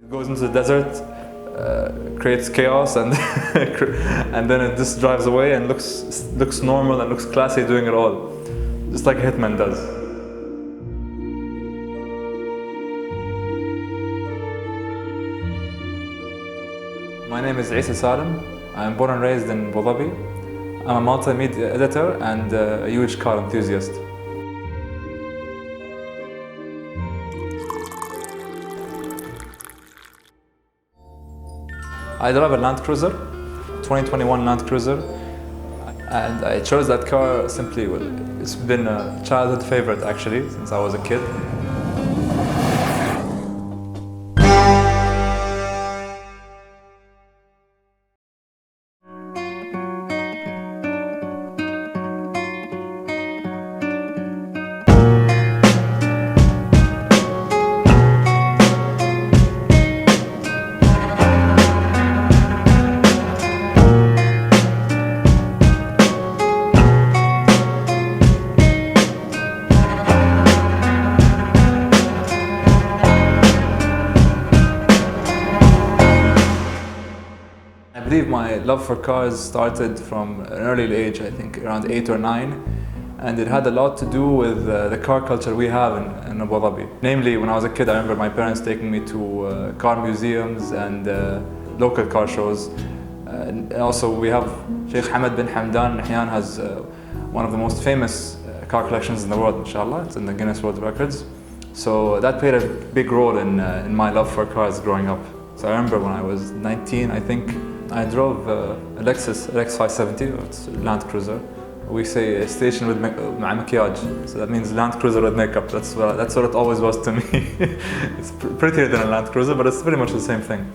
Goes into the desert, creates chaos, and and then it just drives away and looks normal and looks classy doing it all, just like Hitman does. My name is Issa Salem. I'm born and raised in Abu Dhabi. I'm a multimedia editor and a huge car enthusiast. I drive a Land Cruiser, 2021 Land Cruiser, and I chose that car simply, it's been a childhood favorite actually, since I was a kid. I believe my love for cars started from an early age, I think around 8 or 9, and it had a lot to do with the car culture we have in Abu Dhabi. Namely, when I was a kid, I remember my parents taking me to car museums and local car shows. And also we have Sheikh Hamad bin Hamdan. Nahyan has one of the most famous car collections in the world, inshallah. It's in the Guinness World Records. So that played a big role in my love for cars growing up. So I remember when I was 19, I think, I drove a Lexus LX 570, it's a Land Cruiser. We say a station with maquillage, so that means Land Cruiser with makeup. That's what it always was to me. It's prettier than a Land Cruiser, but it's pretty much the same thing.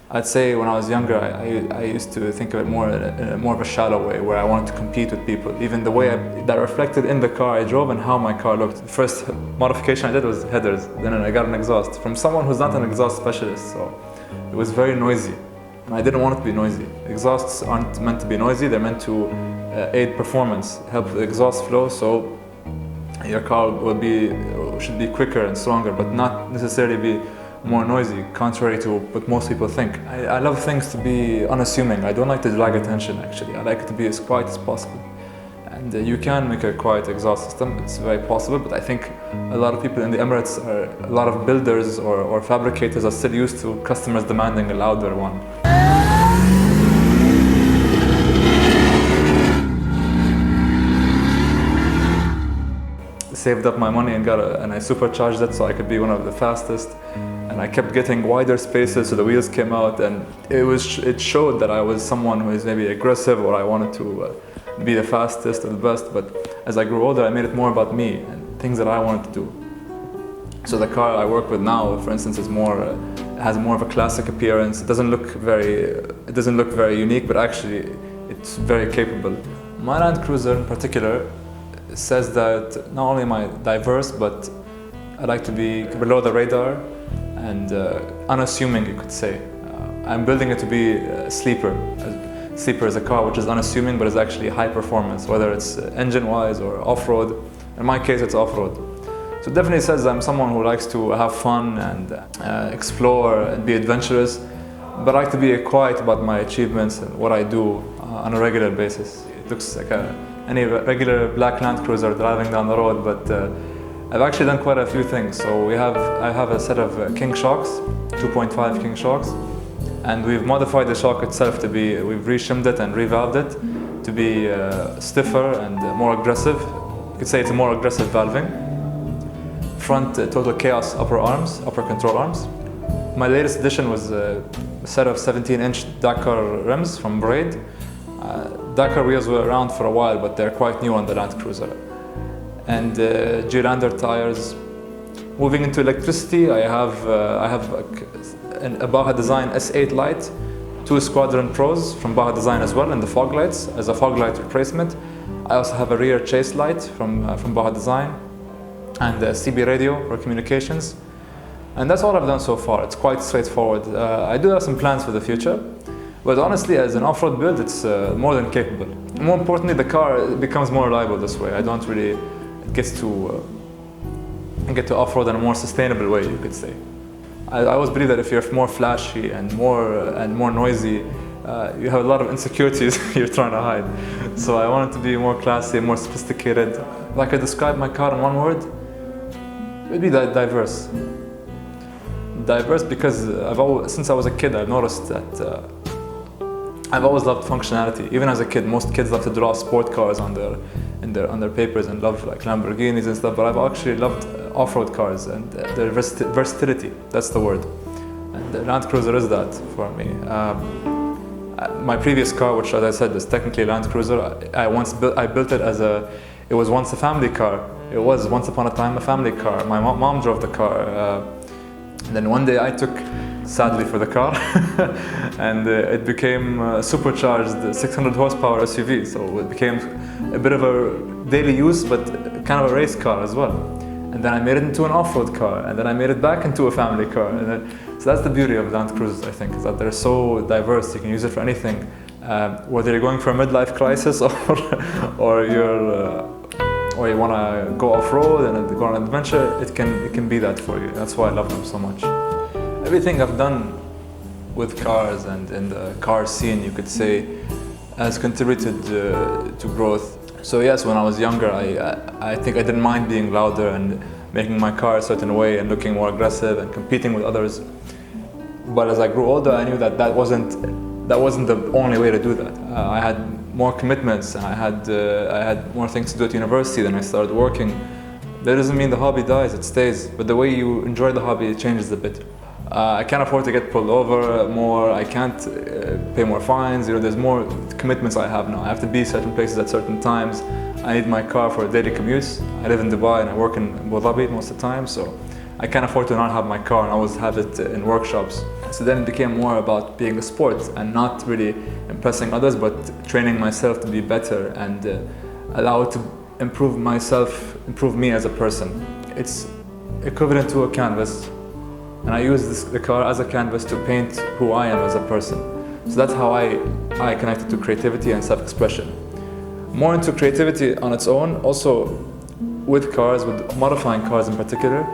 I'd say when I was younger, I used to think of it more of a shallow way, where I wanted to compete with people. Even the way that reflected in the car I drove and how my car looked. The first modification I did was headers, then I got an exhaust from someone who's not an exhaust specialist, so it was very noisy. I didn't want it to be noisy. Exhausts aren't meant to be noisy, they're meant to aid performance, help the exhaust flow, so your car should be quicker and stronger, but not necessarily be more noisy, contrary to what most people think. I love things to be unassuming. I don't like to drag attention actually. I like it to be as quiet as possible. And you can make a quiet exhaust system, it's very possible, but I think a lot of people in the Emirates, a lot of builders or fabricators are still used to customers demanding a louder one. Saved up my money and I supercharged it so I could be one of the fastest. And I kept getting wider spaces so the wheels came out, and it showed that I was someone who is maybe aggressive, or I wanted to be the fastest or the best. But as I grew older, I made it more about me and things that I wanted to do. So the car I work with now, for instance, has more of a classic appearance. It doesn't look very unique, but actually it's very capable. My Land Cruiser in particular says that not only am I diverse, but I like to be below the radar and unassuming, you could say. I'm building it to be a sleeper. Sleeper is a car which is unassuming, but is actually high performance, whether it's engine-wise or off-road. In my case, it's off-road. So it definitely says I'm someone who likes to have fun and explore and be adventurous, but I like to be quiet about my achievements and what I do on a regular basis. It looks like any regular black Land Cruiser driving down the road, but I've actually done quite a few things. So I have a set of King shocks, 2.5 King shocks, and we've modified the shock itself we've re-shimmed it and revalved it to be stiffer and more aggressive. You could say it's a more aggressive valving. Front total chaos upper control arms. My latest addition was a set of 17-inch Dakar rims from Braid. Dakar wheels were around for a while, but they're quite new on the Land Cruiser. And G-Lander tires. Moving into electricity, I have a Baha Design S8 light, 2 Squadron Pros from Baha Design as well, and the fog lights as a fog light replacement. I also have a rear chase light from Baha Design, and a CB radio for communications. And that's all I've done so far. It's quite straightforward. I do have some plans for the future, but honestly, as an off-road build, it's more than capable. More importantly, the car becomes more reliable this way. I don't really get to off-road in a more sustainable way, you could say. I always believe that if you're more flashy and more noisy, you have a lot of insecurities you're trying to hide. So I wanted to be more classy, more sophisticated. If I could describe my car in one word, it'd be diverse. Diverse because since I was a kid, I've noticed that I've always loved functionality. Even as a kid, most kids love to draw sport cars on their papers and love like Lamborghinis and stuff. But I've actually loved off-road cars and their versatility. That's the word. And the Land Cruiser is that for me. My previous car, which as I said is technically a Land Cruiser, I built it as it was once a family car. It was once upon a time a family car. My mom drove the car. And then one day I took, sadly for the car, and it became a supercharged 600 horsepower SUV. So it became a bit of a daily use, but kind of a race car as well. And then I made it into an off-road car, and then I made it back into a family car. So that's the beauty of Land Cruisers, I think, is that they're so diverse. You can use it for anything, whether you're going for a midlife crisis or you want to go off-road and go on an adventure. It can be that for you. That's why I love them so much. Everything I've done with cars and in the car scene, you could say, has contributed to growth. So yes, when I was younger, I think I didn't mind being louder and making my car a certain way and looking more aggressive and competing with others. But as I grew older, I knew that wasn't the only way to do that. I had more commitments and I had more things to do at university. Then I started working. That doesn't mean the hobby dies; it stays. But the way you enjoy the hobby, it changes a bit. I can't afford to get pulled over more. I can't pay more fines. There's more commitments I have now. I have to be certain places at certain times. I need my car for daily commutes. I live in Dubai and I work in Abu Dhabi most of the time, so I can't afford to not have my car and always have it in workshops. So then it became more about being a sport and not really impressing others, but training myself to be better and allow it to improve me as a person. It's equivalent to a canvas. And I use the car as a canvas to paint who I am as a person. So that's how I connected to creativity and self-expression. More into creativity on its own, also with cars, with modifying cars in particular,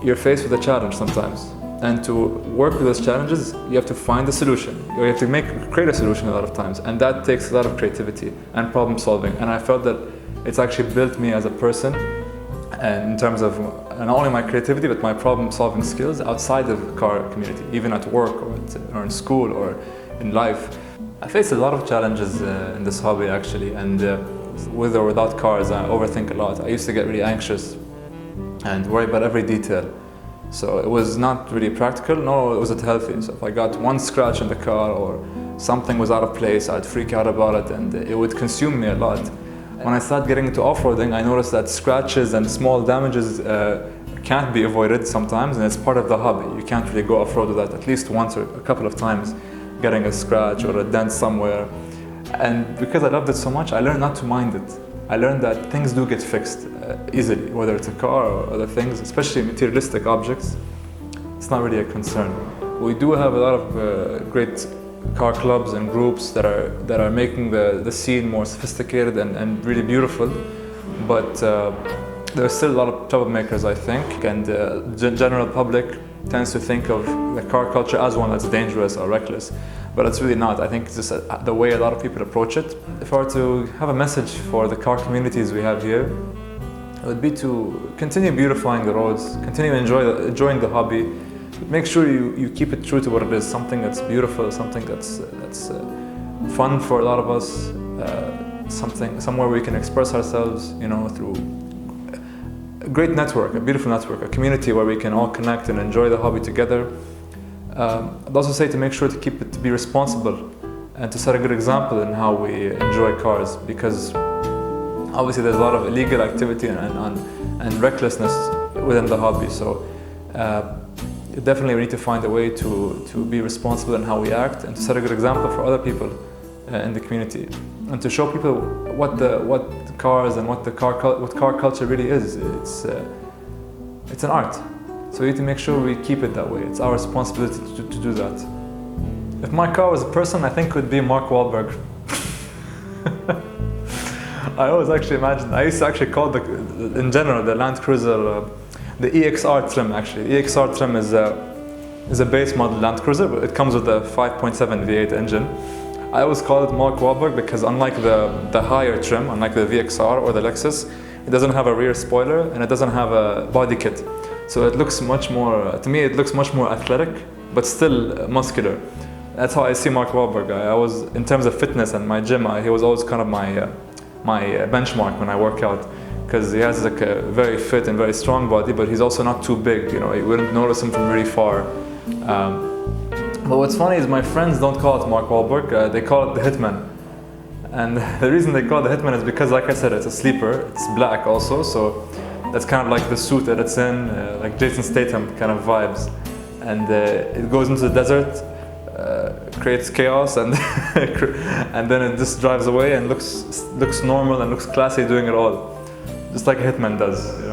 you're faced with a challenge sometimes. And to work with those challenges, you have to find a solution. You have to create a solution a lot of times. And that takes a lot of creativity and problem solving. And I felt that it's actually built me as a person, and in terms of not only my creativity, but my problem-solving skills outside of the car community, even at work or in school or in life. I faced a lot of challenges in this hobby actually, and with or without cars, I overthink a lot. I used to get really anxious and worry about every detail. So it was not really practical, nor was it healthy. So if I got one scratch in the car or something was out of place, I'd freak out about it and it would consume me a lot. When I started getting into off-roading, I noticed that scratches and small damages can't be avoided sometimes, and it's part of the hobby. You can't really go off-road without at least once or a couple of times getting a scratch or a dent somewhere. And because I loved it so much, I learned not to mind it. I learned that things do get fixed easily, whether it's a car or other things, especially materialistic objects. It's not really a concern. We do have a lot of great car clubs and groups that are making the scene more sophisticated and really beautiful, but there's still a lot of troublemakers, I think, and the general public tends to think of the car culture as one that's dangerous or reckless, but it's really not. I think it's just the way a lot of people approach it. If I were to have a message for the car communities we have here, it would be to continue beautifying the roads, continue enjoying the hobby. Make sure you keep it true to what it is, something that's beautiful, something that's fun for a lot of us, somewhere we can express ourselves, through a great network, a beautiful network, a community where we can all connect and enjoy the hobby together. I'd also say to make sure to be responsible and to set a good example in how we enjoy cars, because obviously there's a lot of illegal activity and recklessness within the hobby. So definitely we need to find a way to be responsible in how we act and to set a good example for other people in the community, and to show people what cars and what car culture really is. It's an art, so we need to make sure we keep it that way. It's our responsibility to do that. If my car was a person, I think it would be Mark Wahlberg. I always actually imagine, I used to actually call in general the Land Cruiser the EXR trim. Actually, EXR trim is is a base model Land Cruiser, but it comes with a 5.7 V8 engine. I always call it Mark Wahlberg because unlike the higher trim, unlike the VXR or the Lexus, it doesn't have a rear spoiler and it doesn't have a body kit. So it looks much more, to me it looks much more athletic, but still muscular. That's how I see Mark Wahlberg. I was, in terms of fitness and my gym, he was always kind of my benchmark when I work out. Because he has like a very fit and very strong body, but he's also not too big, you know, you wouldn't notice him from really far. But what's funny is my friends don't call it Mark Wahlberg, they call it the Hitman. And the reason they call it the Hitman is because, like I said, it's a sleeper, it's black also, so that's kind of like the suit that it's in, like Jason Statham kind of vibes. And it goes into the desert, creates chaos, and and then it just drives away and looks normal and looks classy doing it all. Just like a Hitman does.